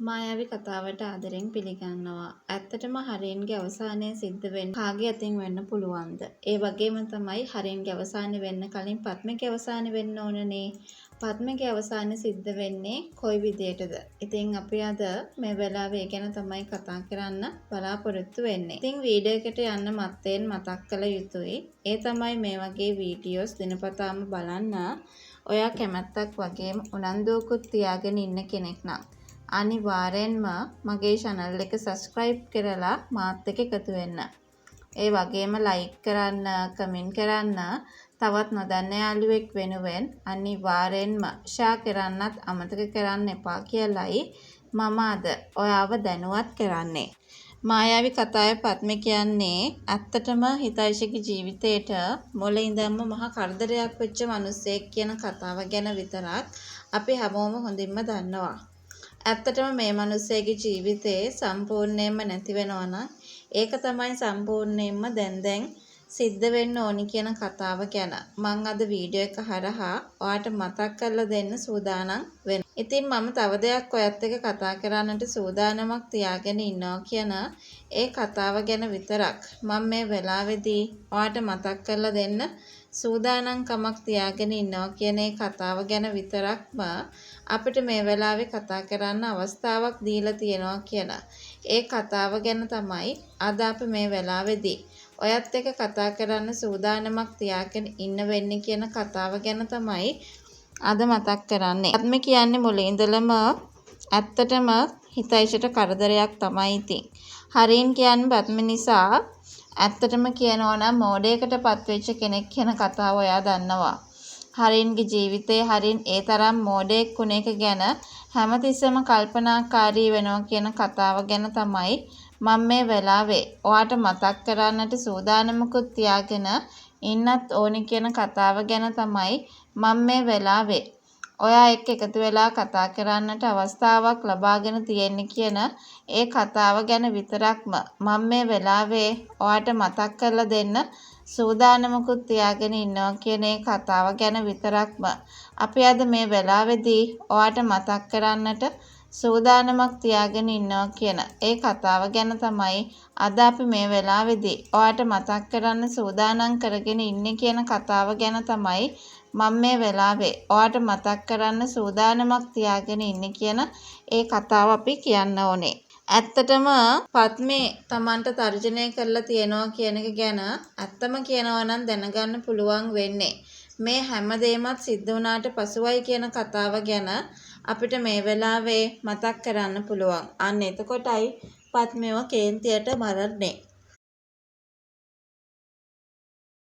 මායාවී කතාවට ආදරෙන් පිළිගන්නවා. ඇත්තටම හරියන්ගේ අවසානය සිද්ධ වෙන්න කාගේ අතින් වෙන්න පුළුවන්ද? ඒ වගේම තමයි හරියන්ගේ අවසානය වෙන්න කලින් පද්මගේ අවසානය වෙන්න ඕනනේ. පද්මගේ අවසානය සිද්ධ වෙන්නේ කොයි විදියටද? ඉතින් අපි අද මේ වෙලාවේ ගැන තමයි කතා කරන්න බලාපොරොත්තු වෙන්නේ. ඉතින් වීඩියෝ එකට යන්න මත්තෙන් මතක් කළ යුතුයි. ඒ තමයි මේ වගේ වීඩියෝස් දිනපතාම බලන්න ඔයා කැමැත්තක් වගේම උනන්දුවකුත් තියාගෙන ඉන්න කෙනෙක් නම් අනිවාර්යෙන්ම මගේ channel එක subscribe කරලා මාත් එක්ක එකතු වෙන්න. ඒ වගේම like කරන්න, comment කරන්න, තවත් නොදන්න යාළුවෙක් වෙනුවෙන් අනිවාර්යෙන්ම share කරන්නත් අමතක කරන්න එපා කියලයි මම අද ඔයාව දැනුවත් කරන්නේ. මායාවී කතාවේ පද්ම කියන්නේ ඇත්තටම හිතයිෂගේ ජීවිතේට මුල ඉඳන්ම මහා කරදරයක් වෙච්ච මිනිස්සෙක් කියන කතාව ගැන විතරක් අපි හැමෝම හොඳින්ම දන්නවා. ඇත්තටම මේ මිනිස්සෙගේ ජීවිතේ සම්පූර්ණයෙන්ම නැති වෙනවා නම් ඒක තමයි සම්පූර්ණයෙන්ම දැන් සිද්ධ වෙන්න ඕනි කියන කතාව ගැන මම අද වීඩියෝ එක හරහා ඔයාලට මතක් කරලා දෙන්න සූදානම් වෙනවා. ඉතින් මම තව දෙයක් ඔයත් එක්ක කතා කරන්නට සූදානමක් තියාගෙන ඉන්නවා කියන ඒ කතාව ගැන විතරක් මම මේ වෙලාවේදී ඔයාලට මතක් කරලා දෙන්න සූදානම්කමක් තියාගෙන ඉන්නවා කියන ඒ කතාව ගැන විතරක්ම අපිට මේ වෙලාවේ කතා කරන්න අවස්ථාවක් දීලා තියෙනවා කියලා. ඒ කතාව ගැන තමයි අද අපි මේ වෙලාවේදී ඔයත් එක්ක කතා කරන්න සූදානමක් තියාගෙන ඉන්න වෙන්නේ කියන කතාව ගැන තමයි අද මතක් කරන්නේ. පද්ම කියන්නේ මුලින් ඉඳලම ඇත්තටම හිතයිෂට කරදරයක් තමයි ඉතින්. හරින් කියන්නේ පද්ම නිසා ඇත්තටම කියනවා නම් මෝඩයකට පත්වෙච්ච කෙනෙක් කියන කතාව ඔයා දන්නවා. හරින්ගේ ජීවිතේ හරින් ඒ තරම් මෝඩයෙක් වුණ එක ගැන හැමතිස්සෙම කල්පනාකාරී වෙනවා කියන කතාව ගැන තමයි මම මේ වෙලාවේ ඔයාට මතක් කරන්නට සූදානමකුත් තියාගෙන ඉන්නත් ඕනි කියන කතාව ගැන තමයි මම මේ වෙලාවේ ඔයා එක්ක එකතු වෙලා කතා කරන්නට අවස්ථාවක් ලබාගෙන තියෙන්නේ කියන ඒ කතාව ගැන විතරක්ම මම මේ වෙලාවේ ඔයාට මතක් කරලා දෙන්න සූදානමකුත් තියාගෙන ඉන්නවා කියන ඒ කතාව ගැන විතරක්ම අපි අද මේ වෙලාවේදී ඔයාට මතක් කරන්නට සූදානමක් තියාගෙන ඉන්නවා කියන ඒ කතාව ගැන තමයි අද අපි මේ වෙලාවේදී ඔයාට මතක් කරන්න සූදානම් කරගෙන ඉන්නේ කියන කතාව ගැන තමයි මම මේ වෙලාවේ ඔයාට මතක් කරන්න සූදානමක් තියාගෙන ඉන්නේ කියන ඒ කතාව අපි කියන්න ඕනේ. ඇත්තටම පද්මේ Tamanට තර්ජනය කරලා තියනවා කියන එක ගැන ඇත්තම කියනවා නම් දැනගන්න පුළුවන් වෙන්නේ මේ හැමදේමත් සිද්ධ වුණාට පසුවයි කියන කතාව ගැන අපිට මේ වෙලාවේ මතක් කරන්න පුළුවන්. අන්න එතකොටයි පද්මේව කේන්තියට මරන්නේ.